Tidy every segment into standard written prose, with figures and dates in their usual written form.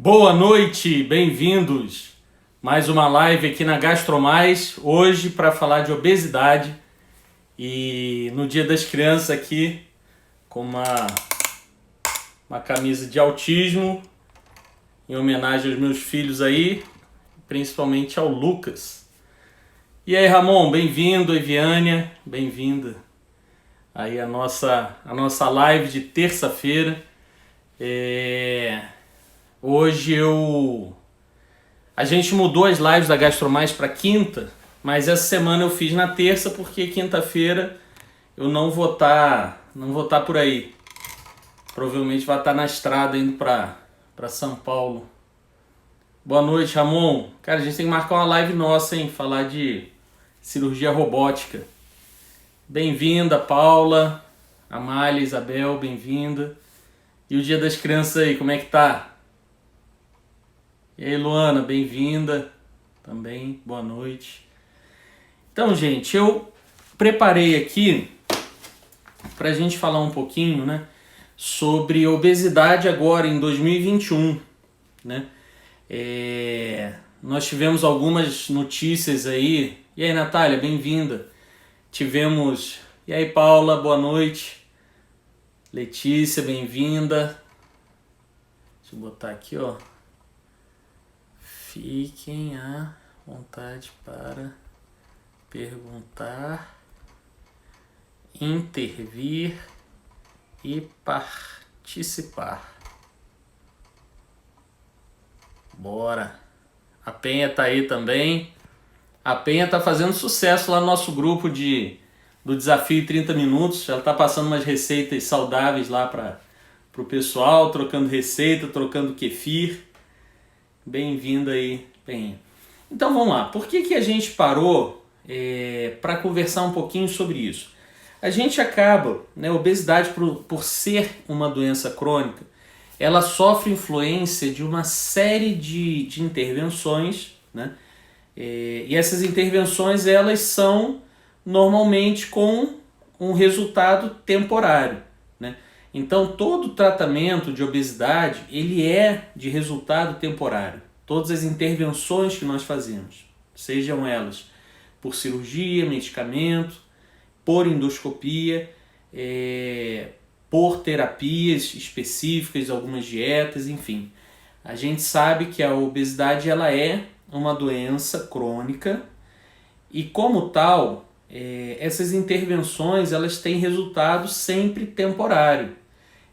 Boa noite, bem-vindos. Mais uma live aqui na GastroMais, hoje para falar de obesidade e no Dia das Crianças aqui com uma camisa de autismo em homenagem aos meus filhos aí, principalmente ao Lucas. E aí, Ramon, bem-vindo, Eviânia, bem-vinda aí a nossa live de terça-feira. Hoje a gente mudou as lives da GastroMais para quinta, mas essa semana eu fiz na terça porque quinta-feira eu não vou tá por aí. Provavelmente vai estar na estrada indo para São Paulo. Boa noite, Ramon. Cara, a gente tem que marcar uma live nossa, hein? Falar de cirurgia robótica. Bem-vinda, Paula, Amália, Isabel, bem-vinda. E o Dia das Crianças aí, como é que tá? E aí, Luana, bem-vinda também, boa noite. Então, gente, eu preparei aqui para a gente falar um pouquinho, né, sobre obesidade agora em 2021, né? Nós tivemos algumas notícias aí. E aí, Natália, bem-vinda. Tivemos... E aí, Paula, boa noite. Letícia, bem-vinda. Deixa eu botar aqui, ó. Fiquem à vontade para perguntar, intervir e participar. Bora! A Penha tá aí também. A Penha tá fazendo sucesso lá no nosso grupo do Desafio 30 Minutos. Ela tá passando umas receitas saudáveis lá para o pessoal, trocando receita, trocando kefir. Bem-vindo aí, Penha. Então vamos lá, por que a gente parou para conversar um pouquinho sobre isso? A gente acaba, né, obesidade por ser uma doença crônica, ela sofre influência de uma série de intervenções, né? E essas intervenções elas são normalmente com um resultado temporário, né? Então, todo tratamento de obesidade, ele é de resultado temporário. Todas as intervenções que nós fazemos, sejam elas por cirurgia, medicamento, por endoscopia, por terapias específicas, algumas dietas, enfim. A gente sabe que a obesidade ela é uma doença crônica e, como tal, essas intervenções elas têm resultado sempre temporário.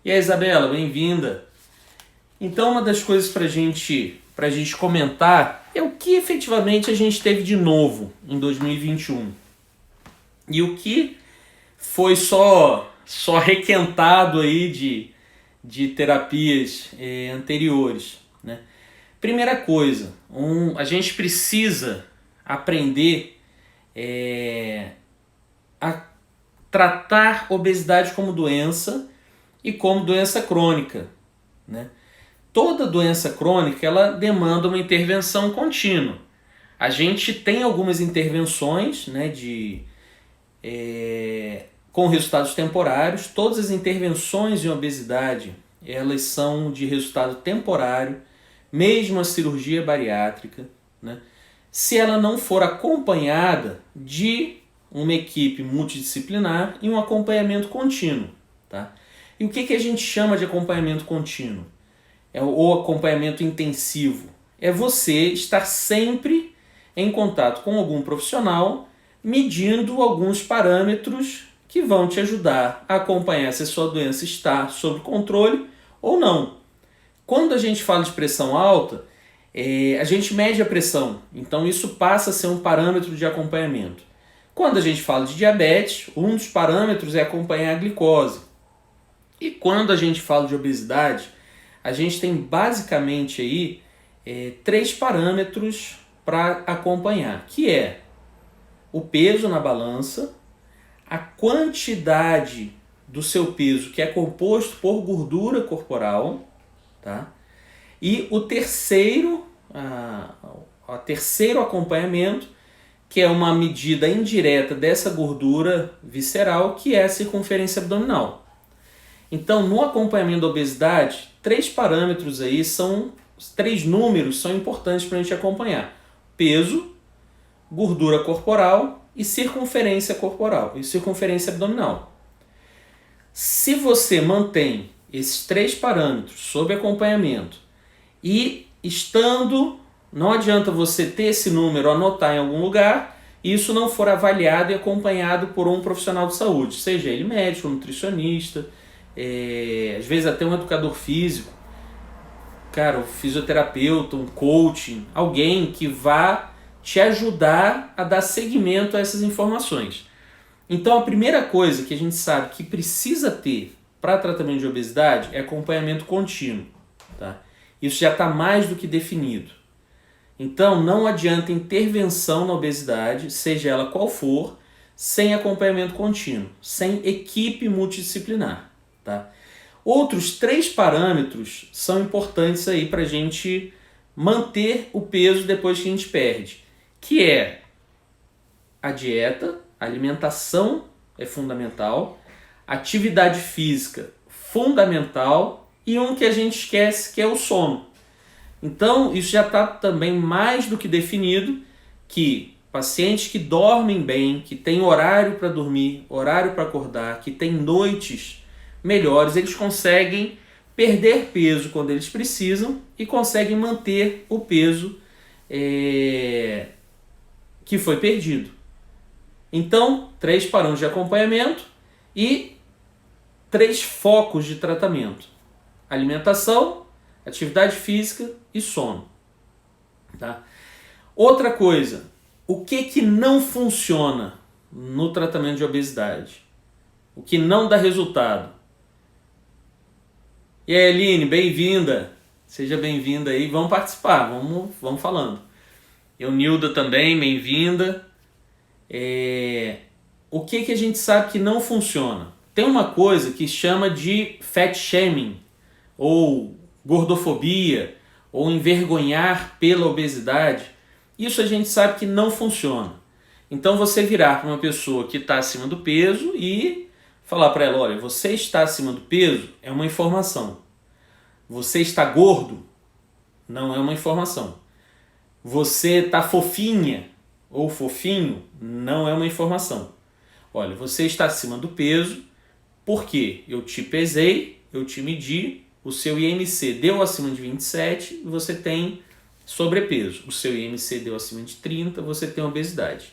E aí, Isabela, bem-vinda. Então, uma das coisas para gente comentar é o que efetivamente a gente teve de novo em 2021. E o que foi só requentado aí de terapias anteriores, né? Primeira coisa, a gente precisa aprender a tratar obesidade como doença e como doença crônica, né? Toda doença crônica ela demanda uma intervenção contínua. A gente tem algumas intervenções, né, com resultados temporários. Todas as intervenções em obesidade elas são de resultado temporário, mesmo a cirurgia bariátrica, né? Se ela não for acompanhada de uma equipe multidisciplinar e um acompanhamento contínuo, tá? E o que a gente chama de acompanhamento contínuo? Ou acompanhamento intensivo? É você estar sempre em contato com algum profissional, medindo alguns parâmetros que vão te ajudar a acompanhar se a sua doença está sob controle ou não. Quando a gente fala de pressão alta, a gente mede a pressão, então isso passa a ser um parâmetro de acompanhamento. Quando a gente fala de diabetes, um dos parâmetros é acompanhar a glicose. E quando a gente fala de obesidade, a gente tem basicamente aí 3 parâmetros para acompanhar, que é o peso na balança, a quantidade do seu peso que é composto por gordura corporal, tá? E o terceiro acompanhamento, que é uma medida indireta dessa gordura visceral, que é a circunferência abdominal. Então, no acompanhamento da obesidade, 3 parâmetros aí são Os 3 números são importantes para a gente acompanhar: peso, gordura corporal e circunferência corporal e circunferência abdominal. Se você mantém esses 3 parâmetros sob acompanhamento e estando, não adianta você ter esse número, anotar em algum lugar, e isso não for avaliado e acompanhado por um profissional de saúde, seja ele médico, nutricionista, às vezes até um educador físico, cara, um fisioterapeuta, um coaching, alguém que vá te ajudar a dar seguimento a essas informações. Então a primeira coisa que a gente sabe que precisa ter para tratamento de obesidade é acompanhamento contínuo. Tá? Isso já está mais do que definido. Então não adianta intervenção na obesidade, seja ela qual for, sem acompanhamento contínuo, sem equipe multidisciplinar. Tá? Outros 3 parâmetros são importantes aí para a gente manter o peso depois que a gente perde, que é a dieta, a alimentação é fundamental, atividade física fundamental e um que a gente esquece, que é o sono. Então isso já está também mais do que definido, que pacientes que dormem bem, que têm horário para dormir, horário para acordar, que têm noites melhores, eles conseguem perder peso quando eles precisam e conseguem manter o peso que foi perdido. Então, 3 parâmetros de acompanhamento e 3 focos de tratamento: alimentação, atividade física e sono. Tá? Outra coisa, o que não funciona no tratamento de obesidade? O que não dá resultado? E aí, Aline, bem-vinda. Seja bem-vinda aí. Vamos participar, vamos falando. Nilda também, bem-vinda. O que a gente sabe que não funciona? Tem uma coisa que chama de fat shaming, ou gordofobia, ou envergonhar pela obesidade. Isso a gente sabe que não funciona. Então você virar para uma pessoa que está acima do peso e falar para ela: olha, você está acima do peso é uma informação. Você está gordo não é uma informação. Você está fofinha ou fofinho não é uma informação. Olha, você está acima do peso porque eu te pesei, eu te medi, o seu IMC deu acima de 27 e você tem sobrepeso. O seu IMC deu acima de 30, você tem obesidade.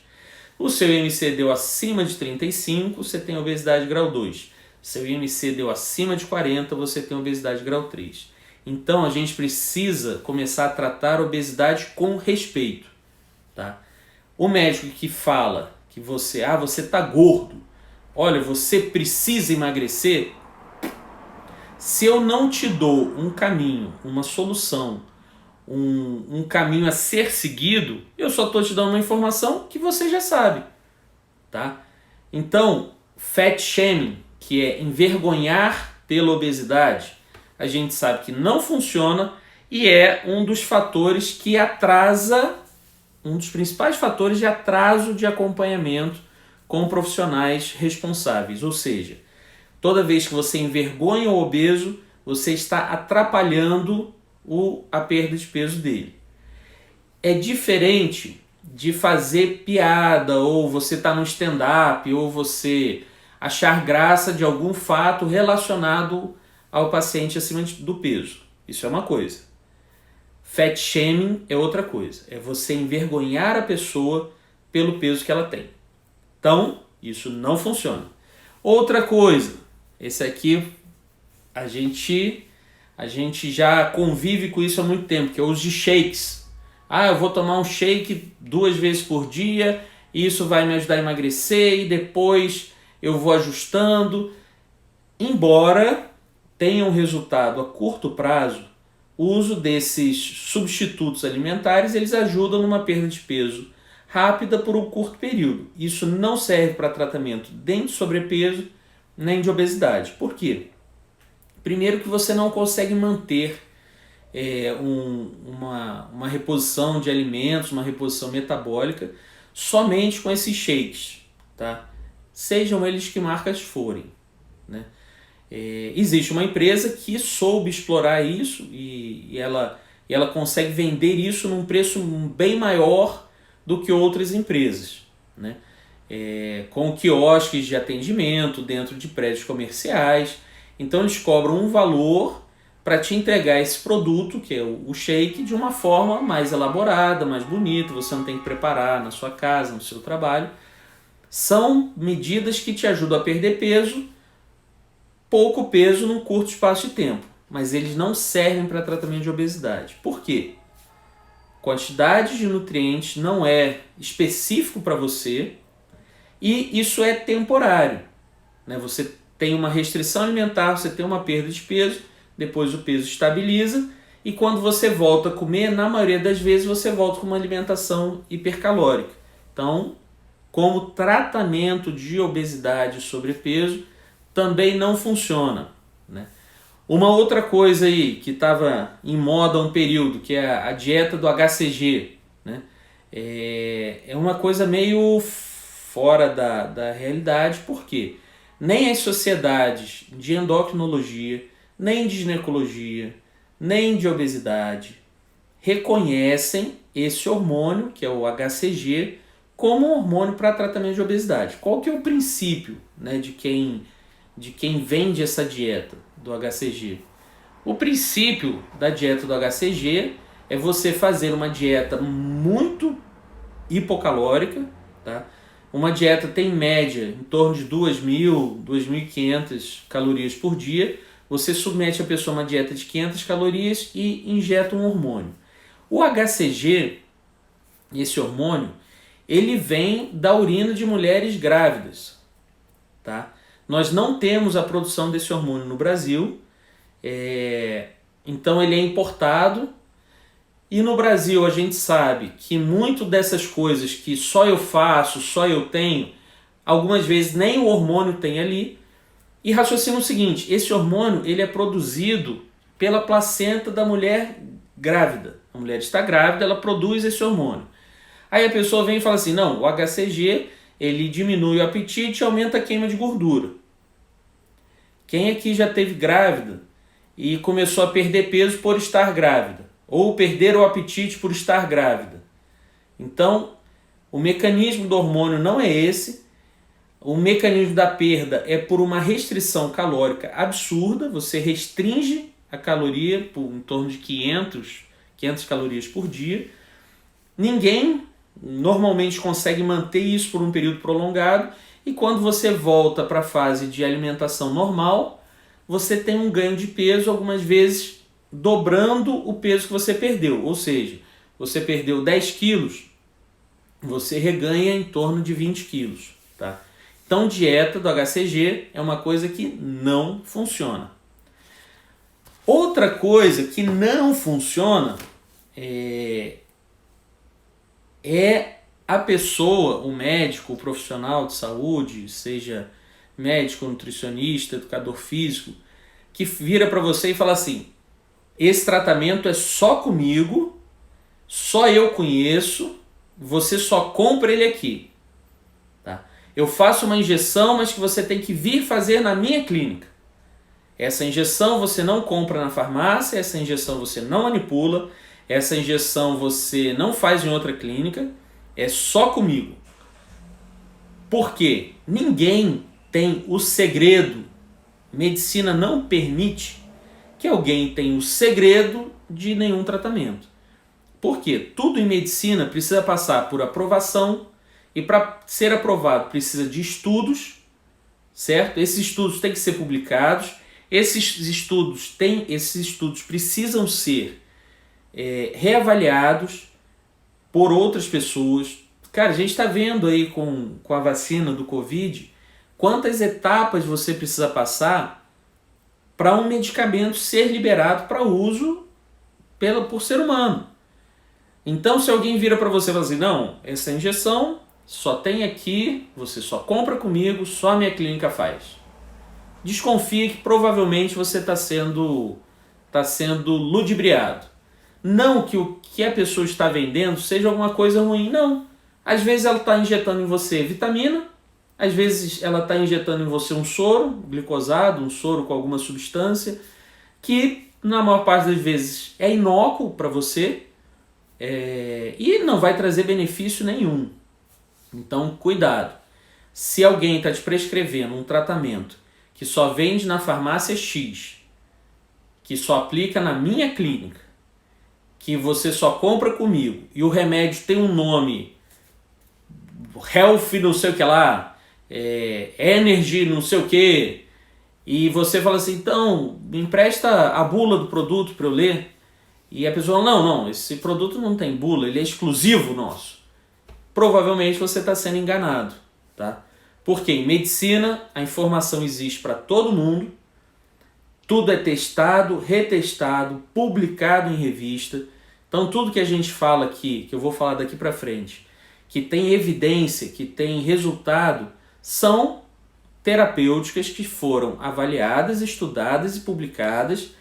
O seu IMC deu acima de 35, você tem obesidade grau 2. Seu IMC deu acima de 40, você tem obesidade grau 3. Então a gente precisa começar a tratar a obesidade com respeito. Tá? O médico que fala que você está gordo, olha, você precisa emagrecer. Se eu não te dou um caminho, uma solução, um caminho a ser seguido, eu só estou te dando uma informação que você já sabe. Tá? Então, fat shaming, que é envergonhar pela obesidade, a gente sabe que não funciona e é um dos fatores que atrasa, um dos principais fatores de atraso de acompanhamento com profissionais responsáveis. Ou seja, toda vez que você envergonha o obeso, você está atrapalhando a perda de peso dele. É diferente de fazer piada, ou você estar no stand-up, ou você achar graça de algum fato relacionado ao paciente acima do peso. Isso é uma coisa. Fat shaming é outra coisa. É você envergonhar a pessoa pelo peso que ela tem. Então, isso não funciona. Outra coisa, esse aqui a gente já convive com isso há muito tempo, que é o uso de shakes. Eu vou tomar um shake 2 vezes por dia, e isso vai me ajudar a emagrecer, e depois eu vou ajustando. Embora tenha um resultado a curto prazo, o uso desses substitutos alimentares, eles ajudam numa perda de peso rápida por um curto período. Isso não serve para tratamento nem de sobrepeso, nem de obesidade. Por quê? Primeiro que você não consegue manter uma reposição de alimentos, uma reposição metabólica, somente com esses shakes. Tá? Sejam eles que marcas forem. Né? Existe uma empresa que soube explorar isso e ela e ela consegue vender isso num preço bem maior do que outras empresas, né? Com quiosques de atendimento dentro de prédios comerciais. Então eles cobram um valor para te entregar esse produto, que é o shake, de uma forma mais elaborada, mais bonita. Você não tem que preparar na sua casa, no seu trabalho. São medidas que te ajudam a perder peso, pouco peso num curto espaço de tempo, mas eles não servem para tratamento de obesidade. Por quê? Quantidade de nutrientes não é específico para você e isso é temporário, né? Você tem uma restrição alimentar, você tem uma perda de peso, depois o peso estabiliza e quando você volta a comer, na maioria das vezes você volta com uma alimentação hipercalórica. Então, como tratamento de obesidade e sobrepeso, também não funciona, né? Uma outra coisa aí que estava em moda há um período, que é a dieta do HCG, né? É uma coisa meio fora da realidade, porque nem as sociedades de endocrinologia, nem de ginecologia, nem de obesidade reconhecem esse hormônio, que é o HCG, como um hormônio para tratamento de obesidade. Qual que é o princípio, né, de quem vende essa dieta do HCG? O princípio da dieta do HCG é você fazer uma dieta muito hipocalórica, tá? Uma dieta tem em média em torno de 2.000, 2.500 calorias por dia. Você submete a pessoa a uma dieta de 500 calorias e injeta um hormônio. O HCG, esse hormônio, ele vem da urina de mulheres grávidas, tá? Nós não temos a produção desse hormônio no Brasil, então ele é importado. E no Brasil a gente sabe que muito dessas coisas que só eu faço, só eu tenho, algumas vezes nem o hormônio tem ali. E raciocina o seguinte, esse hormônio ele é produzido pela placenta da mulher grávida. A mulher está grávida, ela produz esse hormônio. Aí a pessoa vem e fala assim, não, o HCG ele diminui o apetite e aumenta a queima de gordura. Quem aqui já teve grávida e começou a perder peso por estar grávida? Ou perder o apetite por estar grávida? Então, o mecanismo do hormônio não é esse. O mecanismo da perda é por uma restrição calórica absurda. Você restringe a caloria por em torno de 500 calorias por dia. Ninguém normalmente consegue manter isso por um período prolongado. E quando você volta para a fase de alimentação normal, você tem um ganho de peso, algumas vezes dobrando o peso que você perdeu. Ou seja, você perdeu 10 quilos, você reganha em torno de 20 quilos. Tá? Então, dieta do HCG é uma coisa que não funciona. Outra coisa que não funciona é a pessoa, o médico, o profissional de saúde, seja médico, nutricionista, educador físico, que vira para você e fala assim, esse tratamento é só comigo, só eu conheço, você só compra ele aqui. Tá? Eu faço uma injeção, mas que você tem que vir fazer na minha clínica. Essa injeção você não compra na farmácia, essa injeção você não manipula, essa injeção você não faz em outra clínica, é só comigo. Por quê? Ninguém tem o segredo. Medicina não permite que alguém tenha o segredo de nenhum tratamento. Por quê? Tudo em medicina precisa passar por aprovação e para ser aprovado precisa de estudos, certo? Esses estudos têm que ser publicados, esses estudos precisam ser reavaliados por outras pessoas. Cara, a gente está vendo aí com a vacina do Covid quantas etapas você precisa passar para um medicamento ser liberado para uso por ser humano. Então, se alguém vira para você e fala assim, não, essa injeção só tem aqui, você só compra comigo, só a minha clínica faz. Desconfie que provavelmente você está sendo ludibriado. Não que o que a pessoa está vendendo seja alguma coisa ruim, não. Às vezes ela está injetando em você vitamina, às vezes ela está injetando em você um soro glicosado, um soro com alguma substância, que na maior parte das vezes é inócuo para você e não vai trazer benefício nenhum. Então, cuidado. Se alguém está te prescrevendo um tratamento que só vende na farmácia X, que só aplica na minha clínica, que você só compra comigo, e o remédio tem um nome, Health não sei o que lá, Energy não sei o que, e você fala assim, então, me empresta a bula do produto para eu ler, e a pessoa fala, não, esse produto não tem bula, ele é exclusivo nosso. Provavelmente você está sendo enganado, tá? Porque em medicina a informação existe para todo mundo, tudo é testado, retestado, publicado em revista. Então tudo que a gente fala aqui, que eu vou falar daqui para frente, que tem evidência, que tem resultado, são terapêuticas que foram avaliadas, estudadas e publicadas,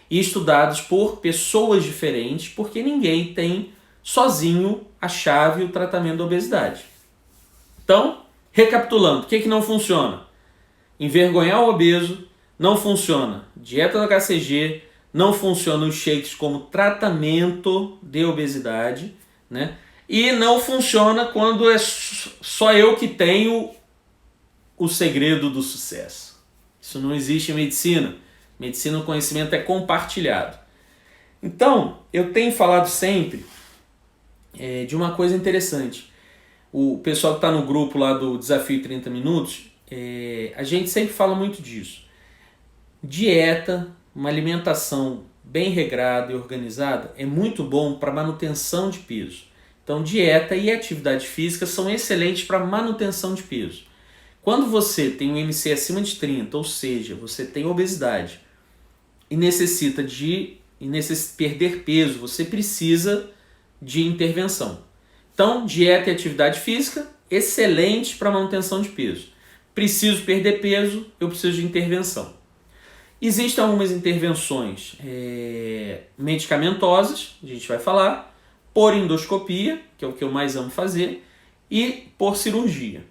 e estudadas por pessoas diferentes, porque ninguém tem sozinho a chave e o tratamento da obesidade. Então, recapitulando, o que não funciona? Envergonhar o obeso, não funciona dieta do HCG, não funciona os shakes como tratamento de obesidade, né? E não funciona quando é só eu que tenho o segredo do sucesso. Isso não existe em medicina. Medicina, o conhecimento é compartilhado. Então, eu tenho falado sempre de uma coisa interessante. O pessoal que está no grupo lá do Desafio 30 Minutos, a gente sempre fala muito disso. Dieta, uma alimentação bem regrada e organizada é muito bom para manutenção de peso. Então, dieta e atividade física são excelentes para manutenção de peso. Quando você tem um IMC acima de 30, ou seja, você tem obesidade e necessita perder peso, você precisa de intervenção. Então, dieta e atividade física, excelente para manutenção de peso. Preciso perder peso, eu preciso de intervenção. Existem algumas intervenções medicamentosas, a gente vai falar, por endoscopia, que é o que eu mais amo fazer, e por cirurgia.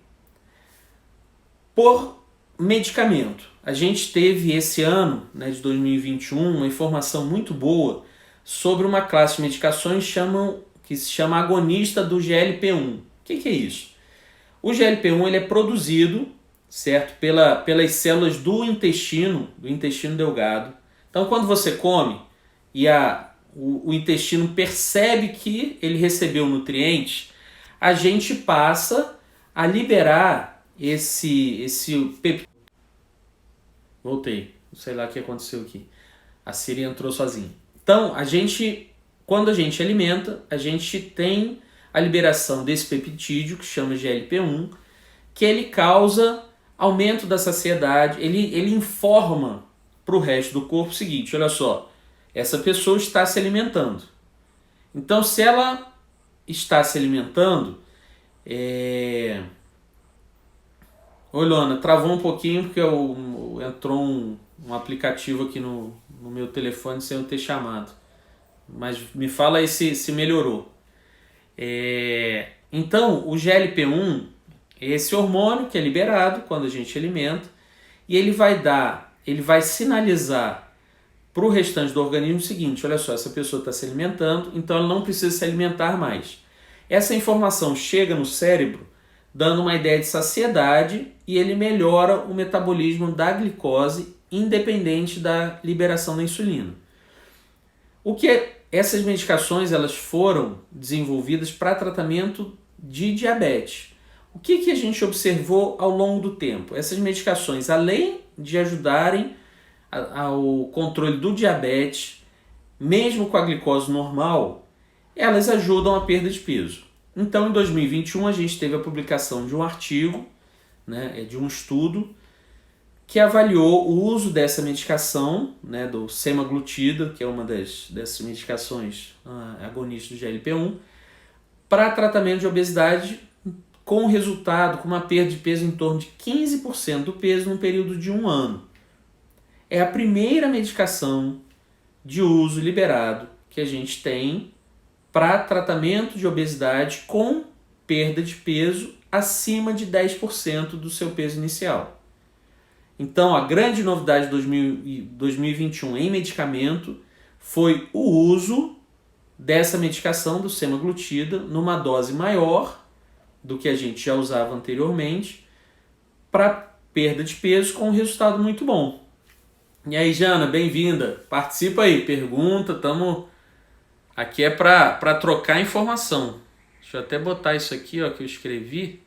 Por medicamento, a gente teve esse ano, de 2021, uma informação muito boa sobre uma classe de medicações que se chama agonista do GLP-1. O que é isso? O GLP-1 ele é produzido, certo, pelas células do intestino delgado. Então, quando você come e o intestino percebe que ele recebeu nutrientes, a gente passa a liberar esse peptídeo. Voltei, não sei lá o que aconteceu aqui. A Siri entrou sozinha. Então, quando a gente alimenta, a gente tem a liberação desse peptídeo, que chama GLP-1, que ele causa aumento da saciedade, ele informa para o resto do corpo o seguinte, olha só, essa pessoa está se alimentando. Então, se ela está se alimentando, Oi, Luana, travou um pouquinho porque entrou um aplicativo aqui no meu telefone sem eu ter chamado. Mas me fala aí se melhorou. Então, o GLP-1 é esse hormônio que é liberado quando a gente alimenta e ele vai sinalizar para o restante do organismo o seguinte, olha só, essa pessoa está se alimentando, então ela não precisa se alimentar mais. Essa informação chega no cérebro dando uma ideia de saciedade e ele melhora o metabolismo da glicose independente da liberação da insulina. Essas medicações elas foram desenvolvidas para tratamento de diabetes. O que a gente observou ao longo do tempo? Essas medicações, além de ajudarem ao controle do diabetes, mesmo com a glicose normal, elas ajudam a perda de peso. Então, em 2021, a gente teve a publicação de um artigo, de um estudo, que avaliou o uso dessa medicação, do semaglutida, que é uma dessas medicações agonistas do GLP-1, para tratamento de obesidade com resultado, com uma perda de peso em torno de 15% do peso num período de 1 ano. É a primeira medicação de uso liberado que a gente tem para tratamento de obesidade com perda de peso acima de 10% do seu peso inicial. Então, a grande novidade de 2021 em medicamento foi o uso dessa medicação do semaglutida numa dose maior do que a gente já usava anteriormente para perda de peso com um resultado muito bom. E aí, Jana, bem-vinda. Participa aí, pergunta, aqui é para trocar informação. Deixa eu até botar isso aqui, ó, que eu escrevi.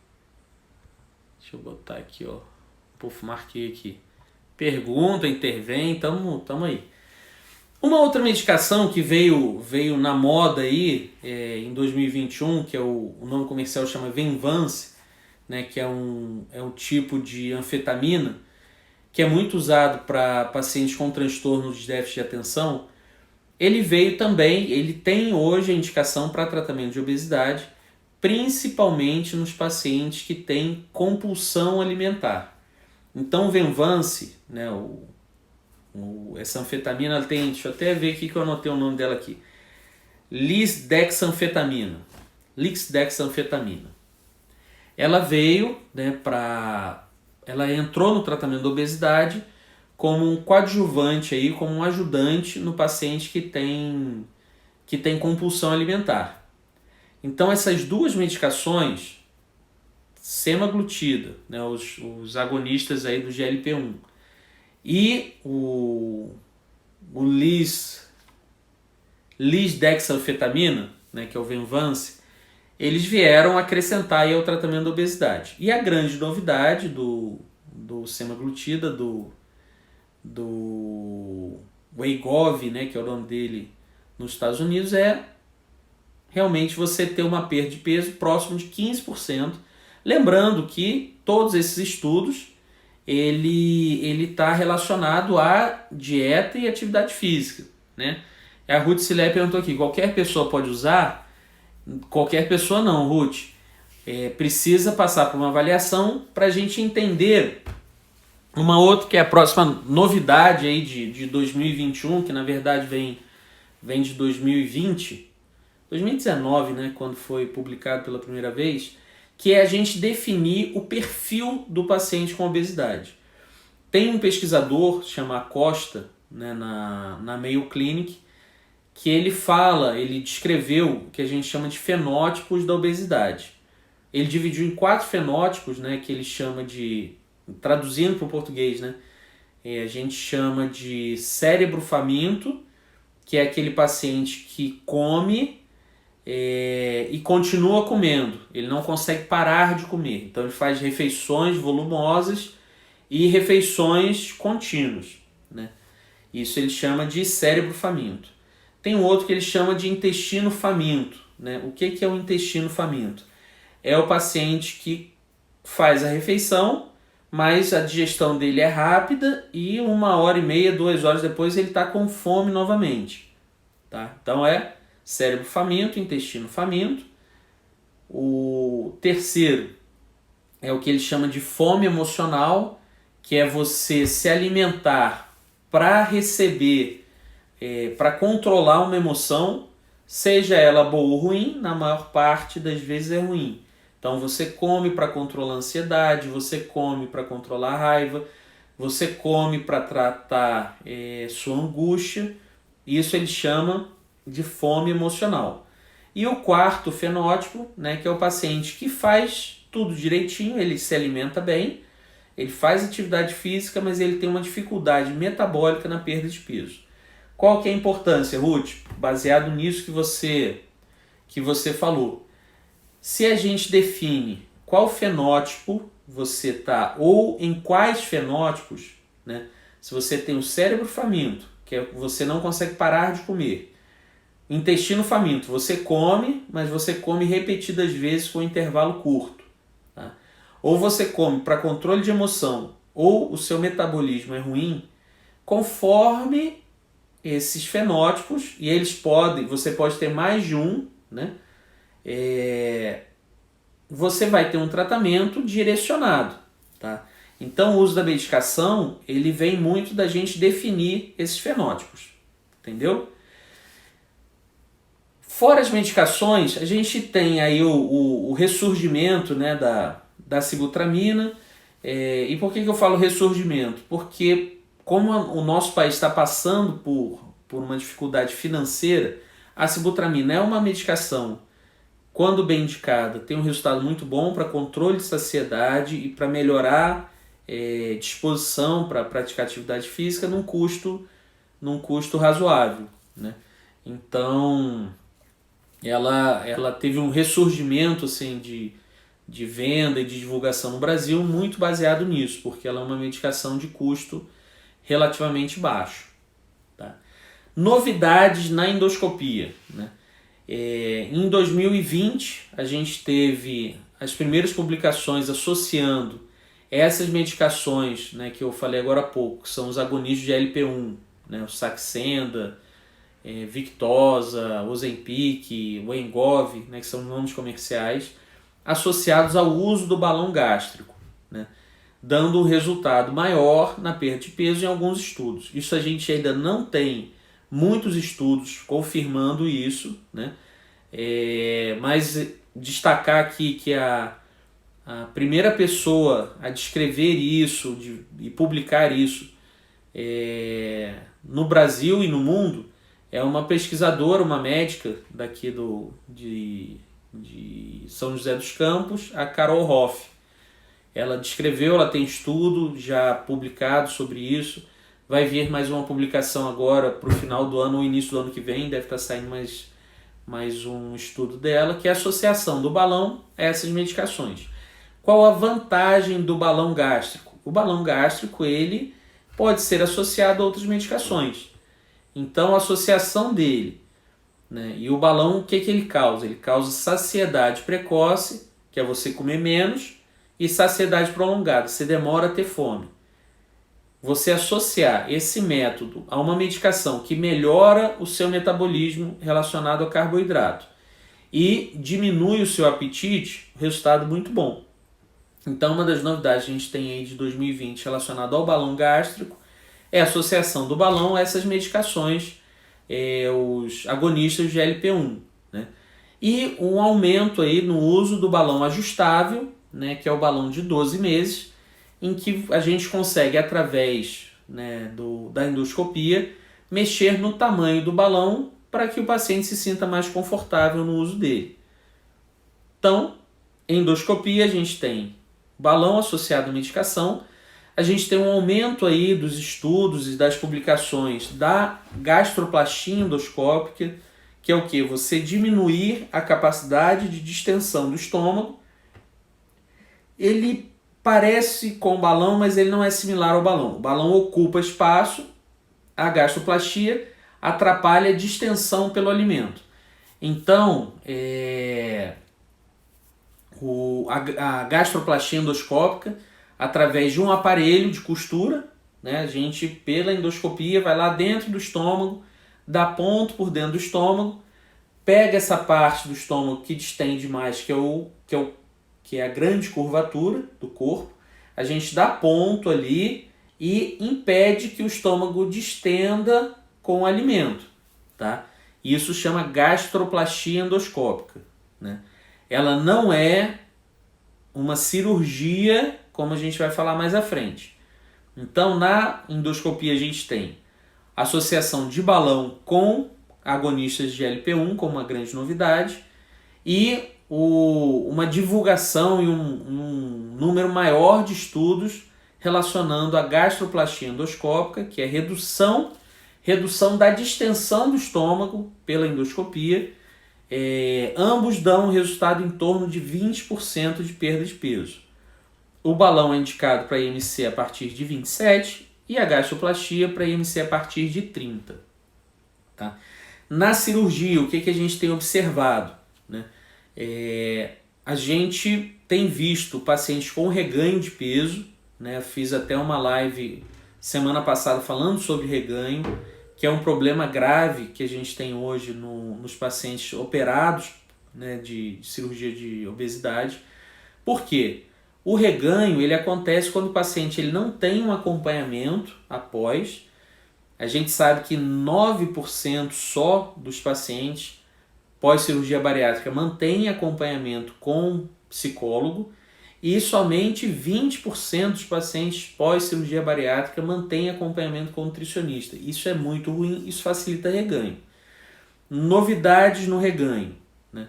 Deixa eu botar aqui, ó. Puf, marquei aqui. Pergunta, intervém, tamo aí. Uma outra medicação que veio na moda aí em 2021, que é o nome comercial chama Venvance, né, que é um tipo de anfetamina que é muito usado para pacientes com transtorno de déficit de atenção. Ele veio também, ele tem hoje a indicação para tratamento de obesidade, principalmente nos pacientes que têm compulsão alimentar. Então o Venvance, né, essa anfetamina, ela tem, deixa eu até ver aqui que eu anotei o nome dela aqui, lisdexanfetamina. Ela veio, né, ela entrou no tratamento da obesidade como um coadjuvante aí, como um ajudante no paciente que tem compulsão alimentar. Então essas duas medicações, semaglutida, né, os agonistas aí do GLP-1 e o lisdexanfetamina, né, que é o Venvance, eles vieram acrescentar aí ao tratamento da obesidade. E a grande novidade do semaglutida, do Wegovy, né, que é o nome dele nos Estados Unidos, é realmente você ter uma perda de peso próximo de 15%. Lembrando que todos esses estudos ele está relacionado à dieta e atividade física, né? A Ruth Silé perguntou aqui, qualquer pessoa pode usar? Qualquer pessoa não, Ruth. Precisa passar por uma avaliação para a gente entender uma outra, que é a próxima novidade aí de 2021, que na verdade vem de 2019, né, quando foi publicado pela primeira vez, que é a gente definir o perfil do paciente com obesidade. Tem um pesquisador, chama Costa, né, na Mayo Clinic, que ele descreveu o que a gente chama de fenótipos da obesidade. Ele dividiu em 4 fenótipos, né, que ele chama de, traduzindo para o português, né, a gente chama de cérebro faminto, que é aquele paciente que come e continua comendo, ele não consegue parar de comer, então ele faz refeições volumosas e refeições contínuas, né? Isso ele chama de cérebro faminto. Tem um outro que ele chama de intestino faminto, né? O que é o intestino faminto? É o paciente que faz a refeição, mas a digestão dele é rápida e 1h30, 2 horas depois ele está com fome novamente, tá? Então é cérebro faminto, intestino faminto. O terceiro é o que ele chama de fome emocional, que é você se alimentar para receber, para controlar uma emoção, seja ela boa ou ruim, na maior parte das vezes é ruim. Então você come para controlar a ansiedade, você come para controlar a raiva, você come para tratar sua angústia. Isso ele chama de fome emocional. E o quarto fenótipo, né, que é o paciente que faz tudo direitinho, ele se alimenta bem, ele faz atividade física, mas ele tem uma dificuldade metabólica na perda de peso. Qual que é a importância, Ruth? Baseado nisso que você falou. Se a gente define qual fenótipo você está, ou em quais fenótipos, né? Se você tem o cérebro faminto, que é você não consegue parar de comer, intestino faminto, você come, mas você come repetidas vezes com um intervalo curto, tá? Ou você come para controle de emoção, ou o seu metabolismo é ruim, conforme esses fenótipos, e você pode ter mais de um, né? Você vai ter um tratamento direcionado, tá? Então o uso da medicação, ele vem muito da gente definir esses fenótipos, entendeu? Fora as medicações, a gente tem aí o ressurgimento, né, da sibutramina. E por que eu falo ressurgimento? Porque como o nosso país está passando por uma dificuldade financeira, a sibutramina é uma medicação, quando bem indicada, tem um resultado muito bom para controle de saciedade e para melhorar disposição para praticar atividade física num custo razoável, né? Então, ela teve um ressurgimento assim, de venda e de divulgação no Brasil muito baseado nisso, porque ela é uma medicação de custo relativamente baixo. Tá? Novidades na endoscopia, né? Em 2020, a gente teve as primeiras publicações associando essas medicações, né, que eu falei agora há pouco, que são os agonistas de LP1, né, o Saxenda, Victoza, Ozempic, Wegovy, né, que são nomes comerciais, associados ao uso do balão gástrico, né, dando um resultado maior na perda de peso em alguns estudos. Isso a gente ainda não tem muitos estudos confirmando isso, né? Mas destacar aqui que a primeira pessoa a descrever isso e publicar isso no Brasil e no mundo é uma pesquisadora, uma médica daqui de São José dos Campos, a Carol Hoff. Ela descreveu, ela tem estudo já publicado sobre isso. Vai vir mais uma publicação agora para o final do ano ou início do ano que vem, deve estar saindo mais um estudo dela, que é a associação do balão a essas medicações. Qual a vantagem do balão gástrico? O balão gástrico ele pode ser associado a outras medicações. Então a associação dele, né, e o balão, o que ele causa? Ele causa saciedade precoce, que é você comer menos, e saciedade prolongada, você demora a ter fome. Você associar esse método a uma medicação que melhora o seu metabolismo relacionado ao carboidrato e diminui o seu apetite, resultado muito bom. Então, uma das novidades que a gente tem aí de 2020 relacionado ao balão gástrico é a associação do balão a essas medicações, os agonistas de LP1, né? E um aumento aí no uso do balão ajustável, né, que é o balão de 12 meses, em que a gente consegue, através, né, da endoscopia, mexer no tamanho do balão para que o paciente se sinta mais confortável no uso dele. Então, em endoscopia, a gente tem balão associado à medicação, a gente tem um aumento aí dos estudos e das publicações da gastroplastia endoscópica, que é o que? Você diminuir a capacidade de distensão do estômago. Ele parece com o balão, mas ele não é similar ao balão. O balão ocupa espaço, a gastroplastia atrapalha a distensão pelo alimento. Então, a gastroplastia endoscópica, através de um aparelho de costura, né, a gente, pela endoscopia, vai lá dentro do estômago, dá ponto por dentro do estômago, pega essa parte do estômago que distende mais, que é a grande curvatura do corpo, a gente dá ponto ali e impede que o estômago distenda com o alimento, tá? Isso chama gastroplastia endoscópica, né? Ela não é uma cirurgia, como a gente vai falar mais à frente. Então, na endoscopia a gente tem associação de balão com agonistas de LP1 como uma grande novidade e uma divulgação e um número maior de estudos relacionando a gastroplastia endoscópica, que é redução da distensão do estômago pela endoscopia. Ambos dão um resultado em torno de 20% de perda de peso. O balão é indicado para IMC a partir de 27 e a gastroplastia para IMC a partir de 30. Tá? Na cirurgia, o que a gente tem observado, né? A gente tem visto pacientes com reganho de peso, né? Fiz até uma live semana passada falando sobre reganho, que é um problema grave que a gente tem hoje nos pacientes operados, né, de cirurgia de obesidade. Por quê? O reganho ele acontece quando o paciente ele não tem um acompanhamento após. A gente sabe que 9% só dos pacientes pós-cirurgia bariátrica mantém acompanhamento com psicólogo e somente 20% dos pacientes pós-cirurgia bariátrica mantêm acompanhamento com nutricionista. Isso é muito ruim, isso facilita reganho. Novidades no reganho, né?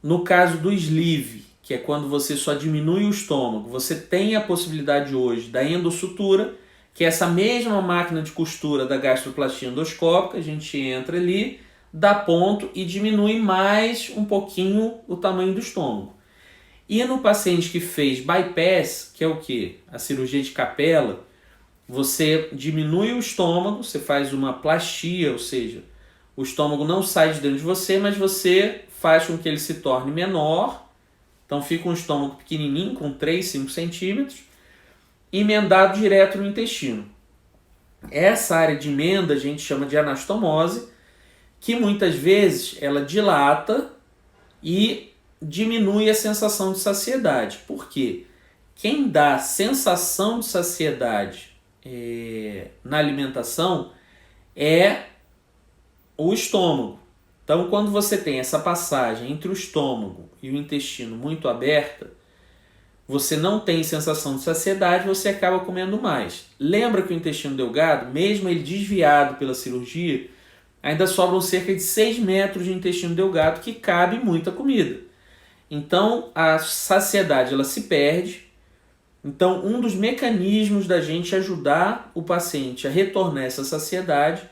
No caso do sleeve, que é quando você só diminui o estômago, você tem a possibilidade hoje da endossutura, que é essa mesma máquina de costura da gastroplastia endoscópica, a gente entra ali, dá ponto e diminui mais um pouquinho o tamanho do estômago. E no paciente que fez bypass, que é o que? A cirurgia de capela, você diminui o estômago, você faz uma plastia, ou seja, o estômago não sai de dentro de você, mas você faz com que ele se torne menor. Então fica um estômago pequenininho, com 3, 5 centímetros, emendado direto no intestino. Essa área de emenda a gente chama de anastomose, que muitas vezes ela dilata e diminui a sensação de saciedade. Por quê? Quem dá sensação de saciedade na alimentação é o estômago. Então, quando você tem essa passagem entre o estômago e o intestino muito aberta, você não tem sensação de saciedade, você acaba comendo mais. Lembra que o intestino delgado, mesmo ele desviado pela cirurgia, ainda sobram cerca de 6 metros de intestino delgado, que cabe muita comida. Então, a saciedade ela se perde. Então, um dos mecanismos da gente ajudar o paciente a retornar essa saciedade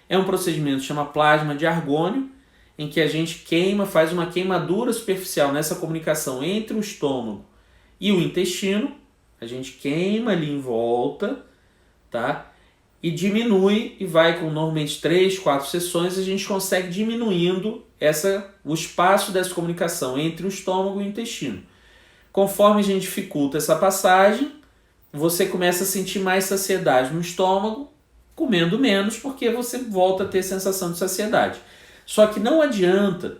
é um procedimento que chama plasma de argônio, em que a gente queima, faz uma queimadura superficial nessa comunicação entre o estômago e o intestino. A gente queima ali em volta, tá? E diminui, e vai com normalmente 3, 4 sessões, a gente consegue diminuindo o espaço dessa comunicação entre o estômago e o intestino. Conforme a gente dificulta essa passagem, você começa a sentir mais saciedade no estômago, comendo menos, porque você volta a ter sensação de saciedade. Só que não adianta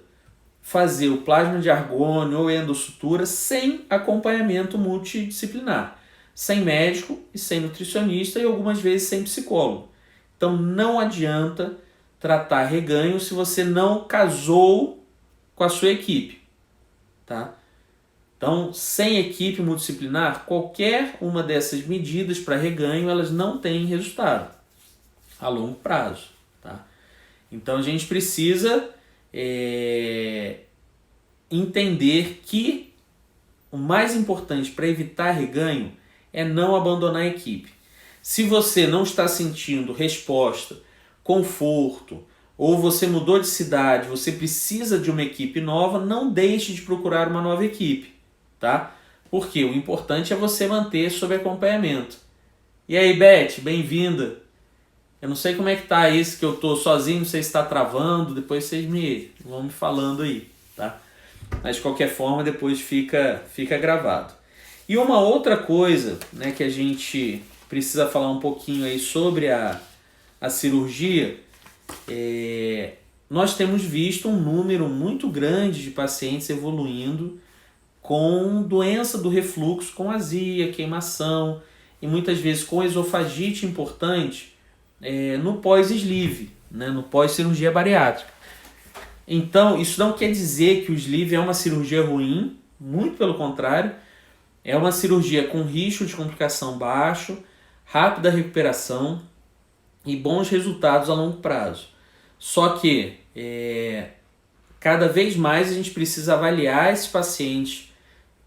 fazer o plasma de argônio ou endossutura sem acompanhamento multidisciplinar, sem médico e sem nutricionista e algumas vezes sem psicólogo. Então não adianta tratar reganho se você não casou com a sua equipe, tá? Então, sem equipe multidisciplinar, qualquer uma dessas medidas para reganho, elas não têm resultado a longo prazo, tá? Então a gente precisa entender que o mais importante para evitar reganho é não abandonar a equipe. Se você não está sentindo resposta, conforto, ou você mudou de cidade, você precisa de uma equipe nova, não deixe de procurar uma nova equipe, tá? Porque o importante é você manter sob acompanhamento. E aí, Beth, bem-vinda. Eu não sei como é que tá isso, que eu tô sozinho, não sei se está travando, depois vocês vão me falando aí, tá? Mas de qualquer forma, depois fica gravado. E uma outra coisa, né, que a gente precisa falar um pouquinho aí sobre a cirurgia, nós temos visto um número muito grande de pacientes evoluindo com doença do refluxo, com azia, queimação e muitas vezes com esofagite importante no pós-sleeve, né, no pós-cirurgia bariátrica. Então, isso não quer dizer que o sleeve é uma cirurgia ruim, muito pelo contrário, é uma cirurgia com risco de complicação baixo, rápida recuperação e bons resultados a longo prazo. Só que cada vez mais a gente precisa avaliar esses pacientes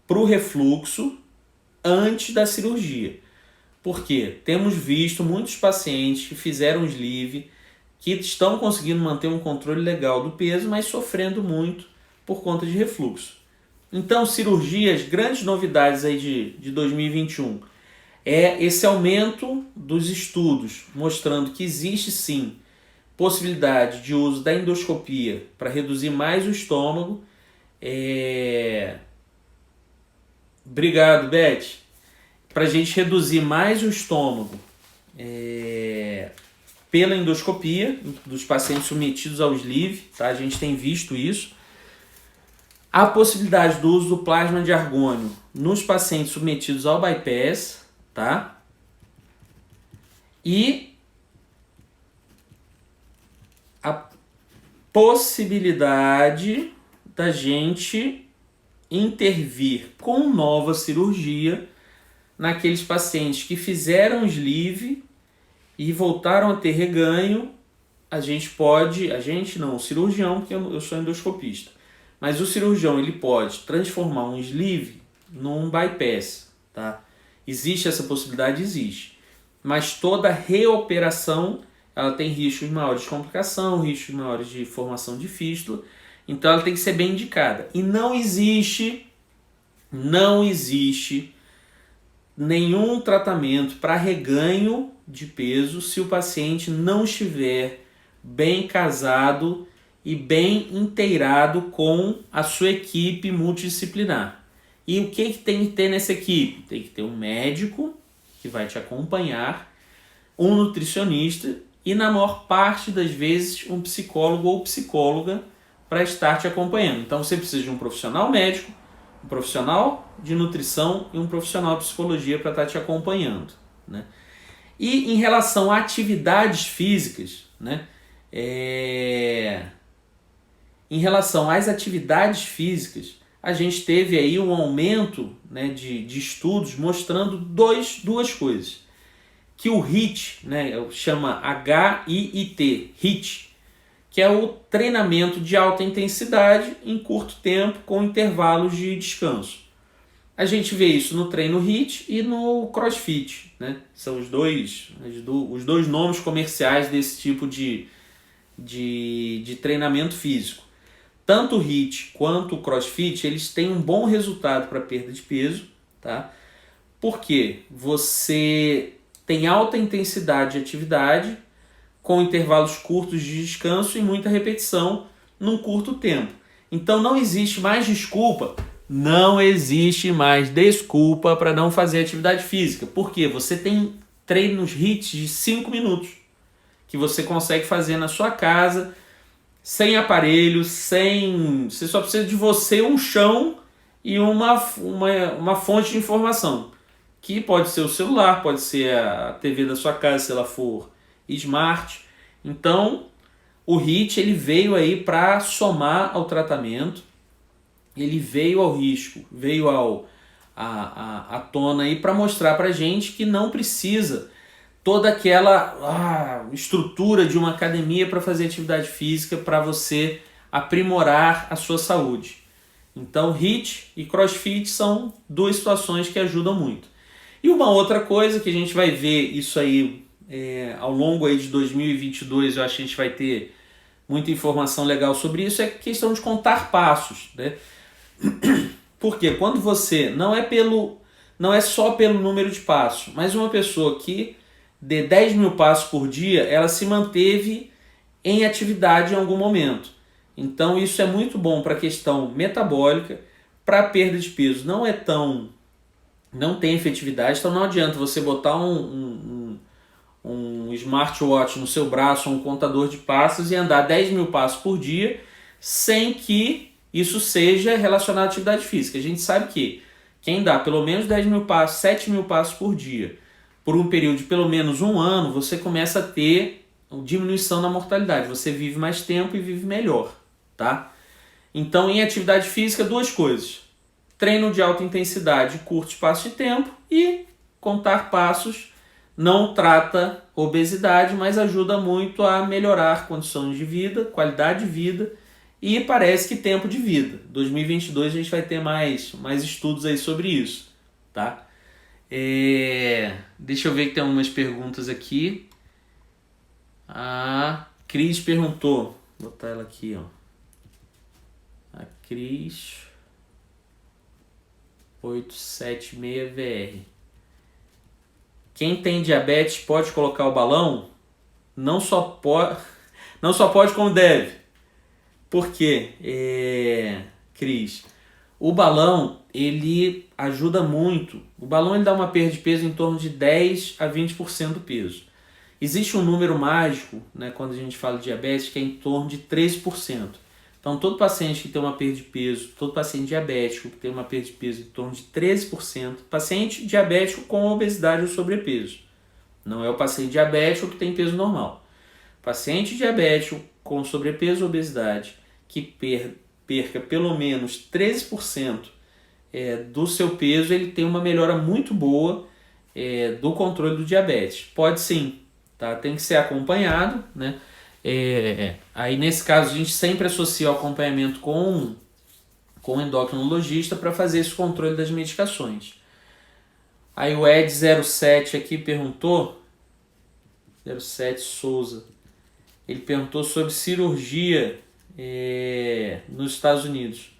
para o refluxo antes da cirurgia. Porque temos visto muitos pacientes que fizeram sleeve, que estão conseguindo manter um controle legal do peso, mas sofrendo muito por conta de refluxo. Então, cirurgias, grandes novidades aí de 2021 é esse aumento dos estudos, mostrando que existe sim possibilidade de uso da endoscopia para reduzir mais o estômago. Obrigado, Beth. Para a gente reduzir mais o estômago pela endoscopia dos pacientes submetidos ao sleeve, tá? A gente tem visto isso. A possibilidade do uso do plasma de argônio nos pacientes submetidos ao bypass, tá? E a possibilidade da gente intervir com nova cirurgia naqueles pacientes que fizeram sleeve e voltaram a ter reganho. O cirurgião, porque eu sou endoscopista, mas o cirurgião ele pode transformar um sleeve num bypass, tá? Existe essa possibilidade? Existe. Mas toda reoperação ela tem riscos maiores de complicação, riscos maiores de formação de fístula, então ela tem que ser bem indicada. E não existe nenhum tratamento para reganho de peso se o paciente não estiver bem casado e bem inteirado com a sua equipe multidisciplinar. E o que tem que ter nessa equipe? Tem que ter um médico que vai te acompanhar, um nutricionista e, na maior parte das vezes, um psicólogo ou psicóloga para estar te acompanhando. Então você precisa de um profissional médico, um profissional de nutrição e um profissional de psicologia para estar te acompanhando, né? E em relação a atividades físicas, né? Em relação às atividades físicas, a gente teve aí um aumento, né, de estudos mostrando duas coisas. Que o HIIT, né, chama HIIT, HIIT, que é o treinamento de alta intensidade em curto tempo com intervalos de descanso. A gente vê isso no treino HIIT e no CrossFit, né? São os dois nomes comerciais desse tipo de treinamento físico. Tanto o HIIT quanto o CrossFit, eles têm um bom resultado para perda de peso, tá? Porque você tem alta intensidade de atividade com intervalos curtos de descanso e muita repetição num curto tempo. Então não existe mais desculpa para não fazer atividade física. Porque você tem treinos HIIT de 5 minutos que você consegue fazer na sua casa, sem aparelho, você só precisa de você, um chão e uma fonte de informação, que pode ser o celular, pode ser a TV da sua casa, se ela for smart. Então, o HIIT ele veio aí para somar ao tratamento, ele veio ao risco, veio à tona aí para mostrar para a gente que não precisa toda aquela estrutura de uma academia para fazer atividade física para você aprimorar a sua saúde. Então, HIIT e CrossFit são duas situações que ajudam muito. E uma outra coisa que a gente vai ver isso aí ao longo aí de 2022, eu acho que a gente vai ter muita informação legal sobre isso, é a questão de contar passos, né? Porque quando você não é só pelo número de passos, mas uma pessoa que dê 10 mil passos por dia, ela se manteve em atividade em algum momento. Então isso é muito bom para a questão metabólica, para a perda de peso não tem efetividade, então não adianta você botar um smartwatch no seu braço, um contador de passos e andar 10 mil passos por dia sem que isso seja relacionado à atividade física. A gente sabe que quem dá pelo menos 10 mil passos, 7 mil passos por dia, por um período de pelo menos um ano, você começa a ter diminuição na mortalidade. Você vive mais tempo e vive melhor, tá? Então, em atividade física, duas coisas. Treino de alta intensidade, curto espaço de tempo, e contar passos não trata obesidade, mas ajuda muito a melhorar condições de vida, qualidade de vida e parece que tempo de vida. 2022 a gente vai ter mais estudos aí sobre isso, tá? Deixa eu ver que tem algumas perguntas aqui. A Cris perguntou, vou botar ela aqui, ó. A Cris 876VR. Quem tem diabetes pode colocar o balão? Não só pode como deve. Por quê, Cris? O balão, ele ajuda muito. O balão ele dá uma perda de peso em torno de 10 a 20% do peso. Existe um número mágico, né, quando a gente fala de diabetes, que é em torno de 13%. Então, todo paciente que tem uma perda de peso, todo paciente diabético que tem uma perda de peso em torno de 13%, paciente diabético com obesidade ou sobrepeso. Não é o paciente diabético que tem peso normal. Paciente diabético com sobrepeso ou obesidade que perca pelo menos 13% do seu peso, ele tem uma melhora muito boa do controle do diabetes. Pode sim, tá? Tem que ser acompanhado, né? Aí nesse caso a gente sempre associa o acompanhamento com o endocrinologista para fazer esse controle das medicações. Aí o Ed07 aqui perguntou, 07 Souza, ele perguntou sobre cirurgia nos Estados Unidos.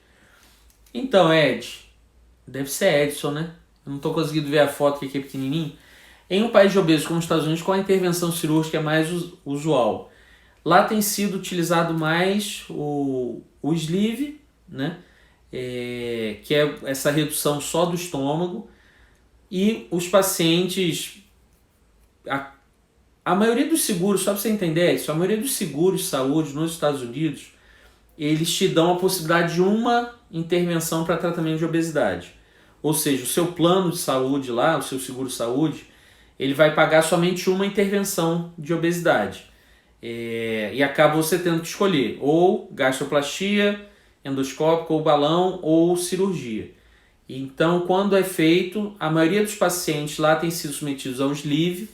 Então, Ed, deve ser Edson, né? Eu não estou conseguindo ver a foto que aqui é pequenininho. Em um país de obesos como os Estados Unidos, qual a intervenção cirúrgica é mais usual? Lá tem sido utilizado mais o sleeve, né? Que é essa redução só do estômago. E os pacientes... A maioria dos seguros, só para você entender isso, a maioria dos seguros de saúde nos Estados Unidos, eles te dão a possibilidade de uma intervenção para tratamento de obesidade. Ou seja, o seu plano de saúde lá, o seu seguro-saúde, ele vai pagar somente uma intervenção de obesidade. E acaba você tendo que escolher ou gastroplastia, endoscópica, ou balão, ou cirurgia. Então, quando é feito, a maioria dos pacientes lá tem sido submetidos ao sleeve,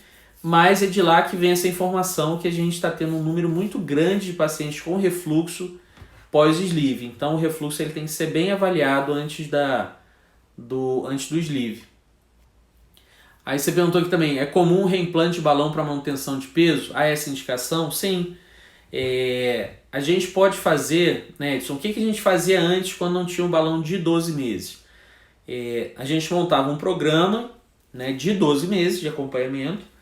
mas é de lá que vem essa informação que a gente está tendo um número muito grande de pacientes com refluxo pós-sleeve. Então, o refluxo ele tem que ser bem avaliado antes do sleeve. Aí você perguntou aqui também, é comum reimplante de balão para manutenção de peso? Há essa indicação? Sim. A gente pode fazer, né, Edson, o que a gente fazia antes quando não tinha um balão de 12 meses? A gente montava um programa, né, de 12 meses de acompanhamento,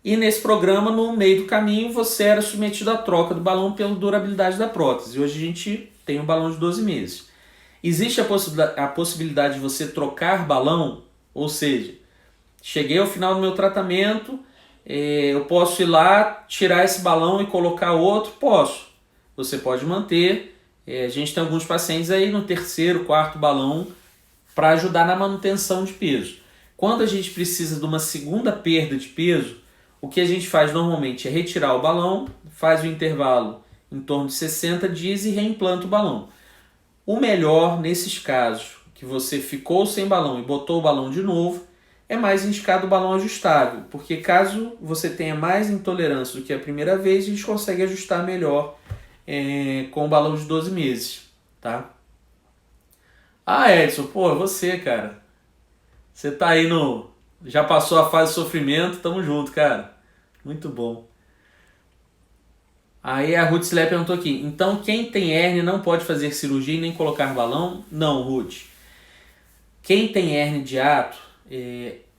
e nesse programa, no meio do caminho, você era submetido à troca do balão pela durabilidade da prótese. Hoje a gente tem um balão de 12 meses. Existe a possibilidade de você trocar balão, ou seja, cheguei ao final do meu tratamento, eu posso ir lá, tirar esse balão e colocar outro? Posso. Você pode manter. A gente tem alguns pacientes aí no terceiro, quarto balão para ajudar na manutenção de peso. Quando a gente precisa de uma segunda perda de peso, o que a gente faz normalmente é retirar o balão, faz o intervalo em torno de 60 dias e reimplanta o balão. O melhor nesses casos, que você ficou sem balão e botou o balão de novo, é mais indicado o balão ajustável, porque caso você tenha mais intolerância do que a primeira vez, a gente consegue ajustar melhor com o balão de 12 meses, tá? Ah, Edson, pô, você, cara. Você tá aí já passou a fase de sofrimento, tamo junto, cara. Muito bom. Aí a Ruth Slé perguntou aqui, então quem tem hérnia não pode fazer cirurgia e nem colocar balão? Não, Ruth. Quem tem hérnia de hiato,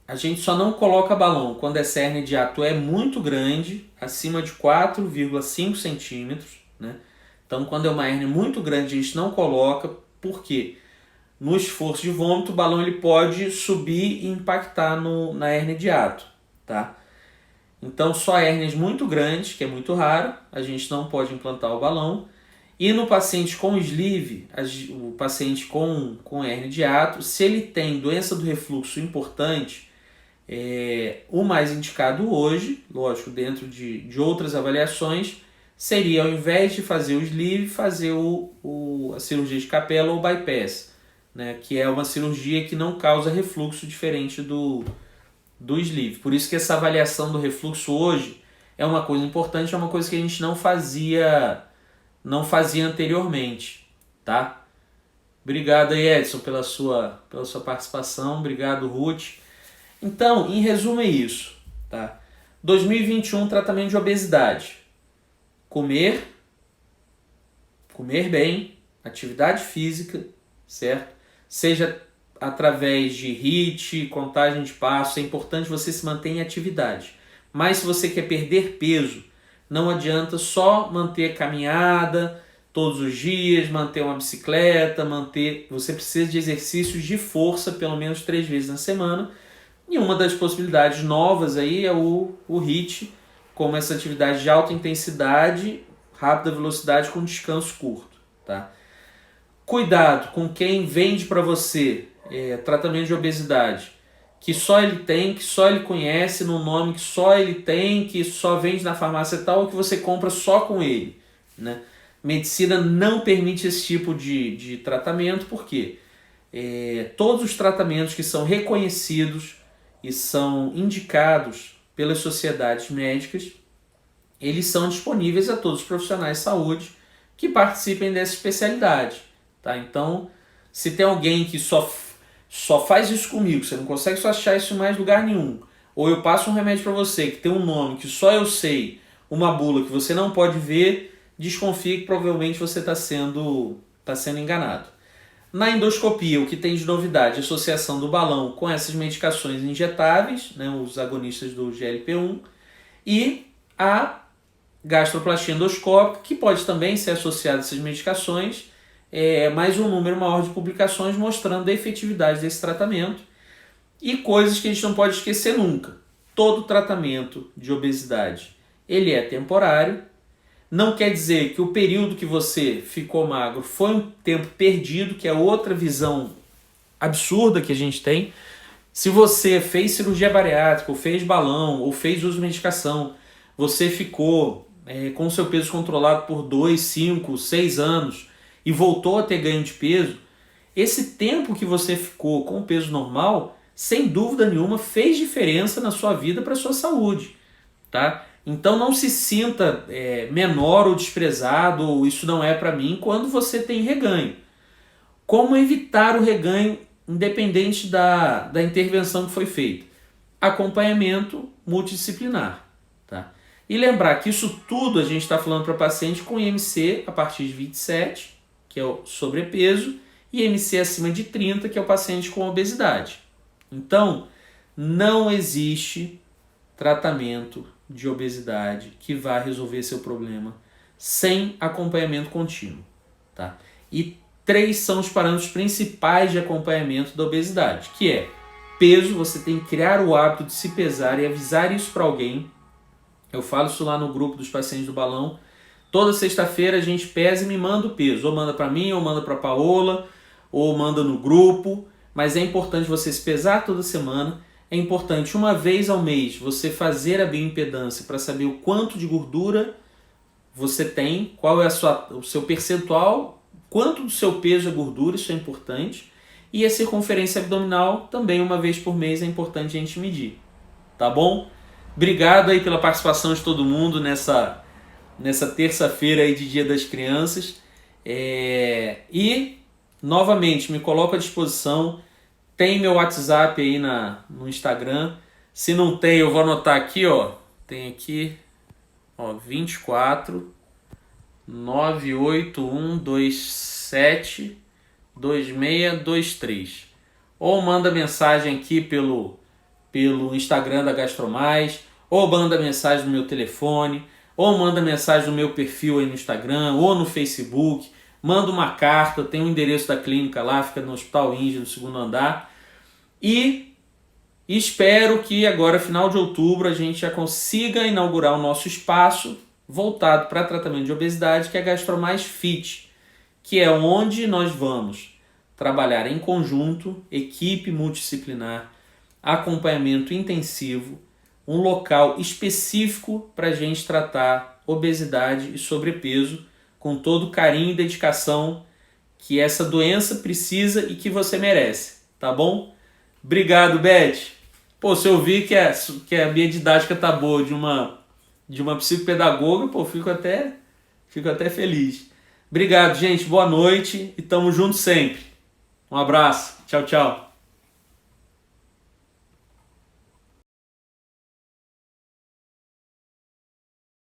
a gente só não coloca balão quando essa hérnia de hiato é muito grande, acima de 4,5 centímetros, né? Então quando é uma hérnia muito grande a gente não coloca, por quê? No esforço de vômito o balão ele pode subir e impactar na hérnia de hiato, tá? Então só hérnias muito grandes, que é muito raro, a gente não pode implantar o balão. E no paciente com sleeve, o paciente com hérnia de hiato, se ele tem doença do refluxo importante, o mais indicado hoje, lógico, dentro de outras avaliações, seria ao invés de fazer o sleeve, fazer a cirurgia de capela ou bypass, né, que é uma cirurgia que não causa refluxo diferente do sleeve. Por isso que essa avaliação do refluxo hoje é uma coisa importante, é uma coisa que a gente não fazia anteriormente, tá? Obrigado aí, Edson, pela sua participação. Obrigado, Ruth. Então, em resumo é isso, tá? 2021, tratamento de obesidade. Comer bem, atividade física, certo? Seja através de HIIT, contagem de passos, é importante você se manter em atividade. Mas se você quer perder peso, não adianta só manter caminhada todos os dias, manter uma bicicleta, você precisa de exercícios de força pelo menos 3 vezes na semana. E uma das possibilidades novas aí é o HIIT, como essa atividade de alta intensidade, rápida velocidade com descanso curto, tá? Cuidado com quem vende para você tratamento de obesidade, que só ele tem, que só ele conhece, no nome que só ele tem, que só vende na farmácia tal, ou que você compra só com ele, né? Medicina não permite esse tipo de tratamento, por quê? todos os tratamentos que são reconhecidos e são indicados pelas sociedades médicas, eles são disponíveis a todos os profissionais de saúde que participem dessa especialidade. Tá? Então, se tem alguém que só faz isso comigo, você não consegue só achar isso em mais lugar nenhum, ou eu passo um remédio para você que tem um nome que só eu sei, uma bula que você não pode ver, desconfie que provavelmente você está sendo enganado. Na endoscopia, o que tem de novidade? A associação do balão com essas medicações injetáveis, né, os agonistas do GLP-1, e a gastroplastia endoscópica, que pode também ser associada a essas medicações, mais um número maior de publicações mostrando a efetividade desse tratamento. E coisas que a gente não pode esquecer nunca. Todo tratamento de obesidade, ele é temporário. Não quer dizer que o período que você ficou magro foi um tempo perdido, que é outra visão absurda que a gente tem. Se você fez cirurgia bariátrica, ou fez balão, ou fez uso de medicação, você ficou com seu peso controlado por 2, 5, 6 anos e voltou a ter ganho de peso, esse tempo que você ficou com o peso normal, sem dúvida nenhuma, fez diferença na sua vida para a sua saúde. Tá? Então não se sinta menor ou desprezado, ou isso não é para mim, quando você tem reganho. Como evitar o reganho independente da intervenção que foi feita? Acompanhamento multidisciplinar. Tá? E lembrar que isso tudo a gente está falando para paciente com IMC a partir de 27, que é o sobrepeso, e IMC acima de 30, que é o paciente com obesidade. Então, não existe tratamento de obesidade que vá resolver seu problema sem acompanhamento contínuo. Tá? E 3 são os parâmetros principais de acompanhamento da obesidade, que é peso. Você tem que criar o hábito de se pesar e avisar isso para alguém. Eu falo isso lá no grupo dos pacientes do balão. Toda sexta-feira a gente pesa e me manda o peso. Ou manda para mim, ou manda para a Paola, ou manda no grupo. Mas é importante você se pesar toda semana. É importante, uma vez ao mês, você fazer a bioimpedância para saber o quanto de gordura você tem, qual é o seu percentual, quanto do seu peso é gordura, isso é importante. E a circunferência abdominal, também uma vez por mês, é importante a gente medir. Tá bom? Obrigado aí pela participação de todo mundo nessa terça-feira aí de Dia das Crianças. E, novamente, me coloco à disposição. Tem meu WhatsApp aí no Instagram. Se não tem, eu vou anotar aqui, ó. Tem aqui, ó, 24 98127 2623. Ou manda mensagem aqui pelo Instagram da GastroMais, ou manda mensagem no meu telefone, ou manda mensagem no meu perfil aí no Instagram, ou no Facebook. Manda uma carta, tem o endereço da clínica lá, fica no Hospital Índia, no 2º andar. E espero que agora, final de outubro, a gente já consiga inaugurar o nosso espaço voltado para tratamento de obesidade, que é a GastroMais Fit, que é onde nós vamos trabalhar em conjunto, equipe multidisciplinar, acompanhamento intensivo, um local específico para a gente tratar obesidade e sobrepeso com todo o carinho e dedicação que essa doença precisa e que você merece, tá bom? Obrigado, Beth. Pô, se eu vi que a minha didática tá boa de uma psicopedagoga, pô, fico até feliz. Obrigado, gente. Boa noite e tamo junto sempre. Um abraço. Tchau, tchau.